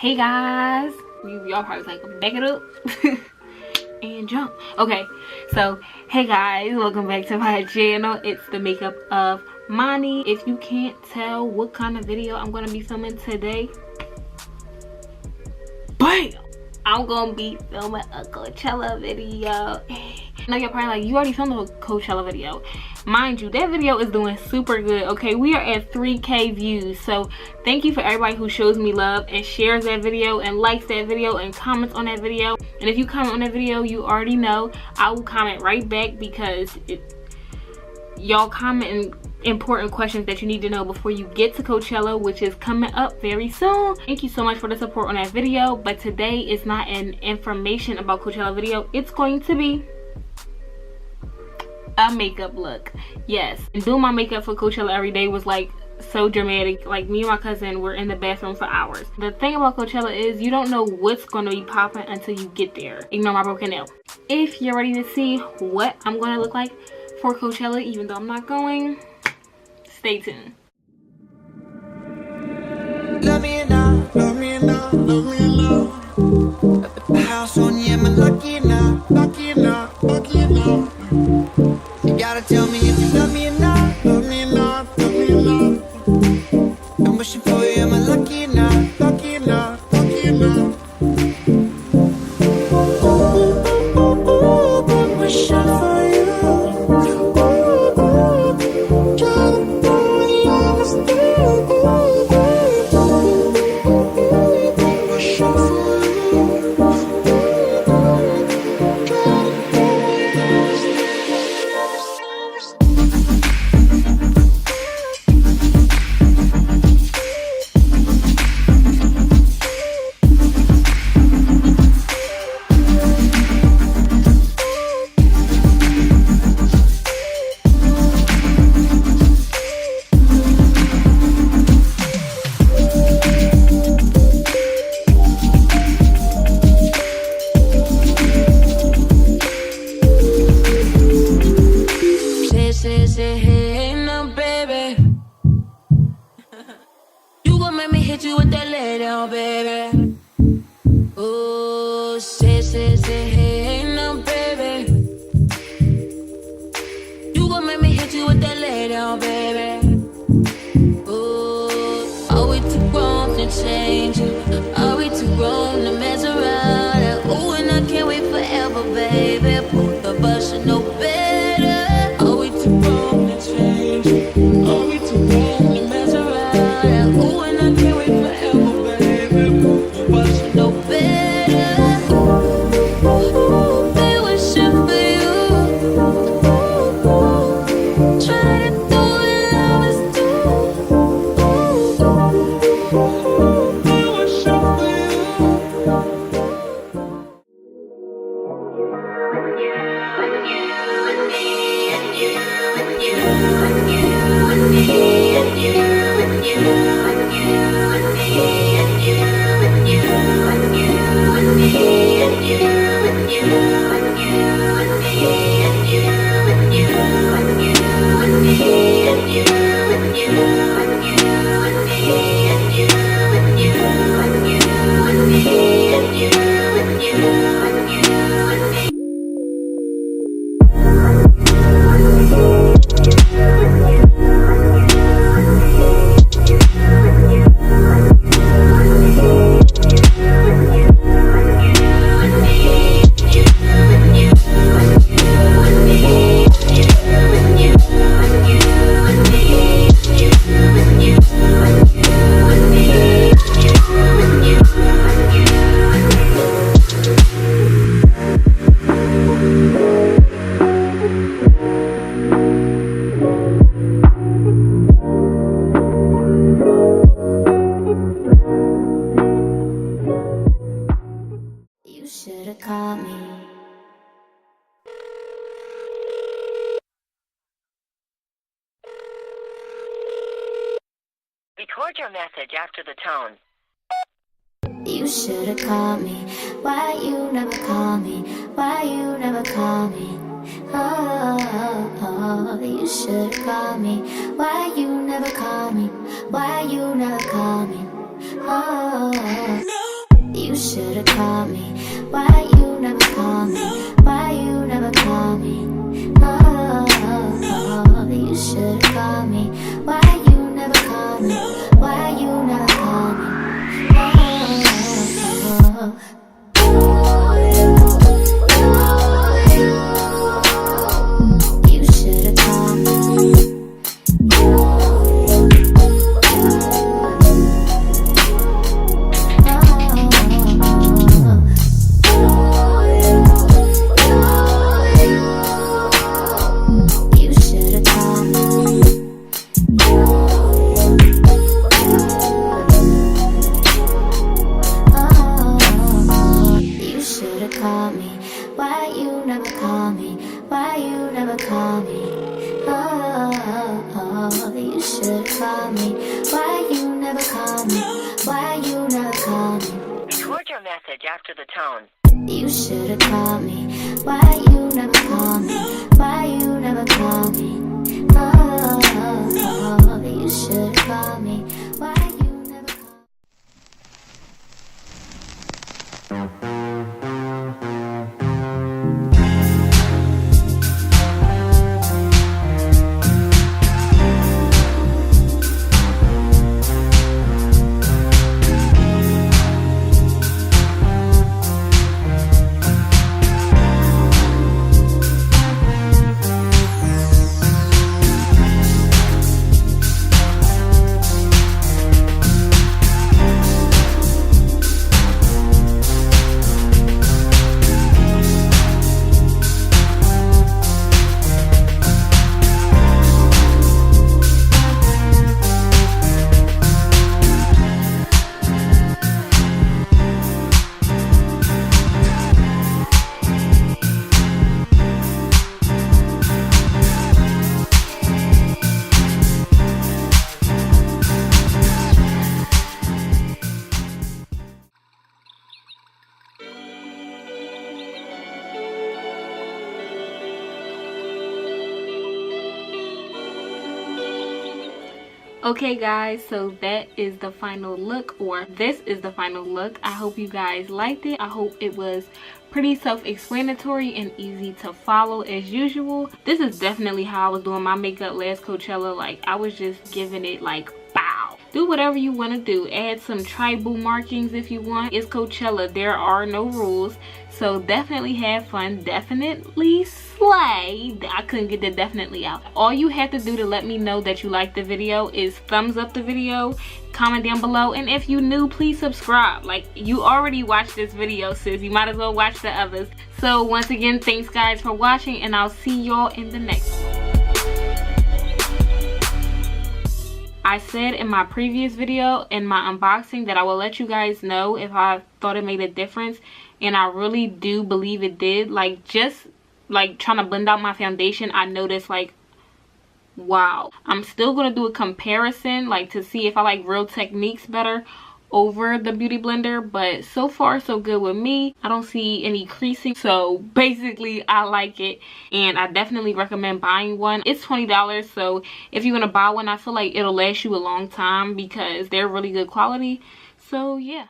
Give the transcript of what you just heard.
Hey guys, y'all probably like, back it up and jump. Okay, so hey guys, welcome back to my channel. It's the makeup of Mani. If you can't tell what kind of video I'm gonna be filming today, bam, I'm gonna be filming a Coachella video. Now y'all probably like, you already filmed a Coachella video. Mind you, that video is doing super good. Okay, we are at 3K views, so thank you for everybody who shows me love and shares that video and likes that video and comments on that video. And if you comment on that video, you already know I will comment right back, because y'all comment important questions that you need to know before you get to Coachella, which is coming up very soon. Thank you so much for the support on that video. But today is not an information about Coachella video. It's going to be a makeup look. Yes, and doing my makeup for Coachella every day was like so dramatic. Like, me and my cousin were in the bathroom for hours. The thing about Coachella is you don't know what's going to be popping until you get there. Ignore my broken nail. If you're ready to see what I'm going to look like for Coachella, even though I'm not going, stay tuned. Love me enough, love me enough, love me enough. At the house on you, I'm lucky enough, lucky enough, lucky enough. You gotta tell me if you love me enough, love me enough, love me enough. I'm wishing for you, I'm lucky enough, lucky enough, lucky enough. I'm wishing for you. Record your message after the tone. You should've called me. Why you never call me? Why you never call me? Oh, you should've called me. Why you never call me? Why you never call me? Oh. No. should've called me. Why you never call me? Why you never call me? Oh, you should've called me. Why you never call me? Why you never call me? You should've called me. Record your message after the tone. You should've called me. Why you never call me? Why you never call me? Oh, you should've called me. Why you never call me? Okay guys, so that is the final look, or this is the final look. I hope you guys liked it. I hope it was pretty self-explanatory and easy to follow as usual. This is definitely how I was doing my makeup last Coachella. Like, I was just giving it like bow. Do whatever you want to do. Add some tribal markings if you want. It's Coachella, there are no rules. So definitely have fun, definitely slay. I couldn't get the definitely out. All you have to do to let me know that you like the video is thumbs up the video, comment down below, and if you new, please subscribe. Like, you already watched this video, sis, you might as well watch the others. So once again, thanks guys for watching, and I'll see y'all in the next one. I said in my previous video, in my unboxing, that I will let you guys know if I thought it made a difference, and I really do believe it did. Like, just like trying to blend out my foundation, I noticed like, wow. I'm still gonna do a comparison, like, to see if I like Real Techniques better over the beauty blender, but so far so good with me. I don't see any creasing, so basically I like it, and I definitely recommend buying one. It's $20, so if you're gonna buy one, I feel like it'll last you a long time because they're really good quality. So yeah.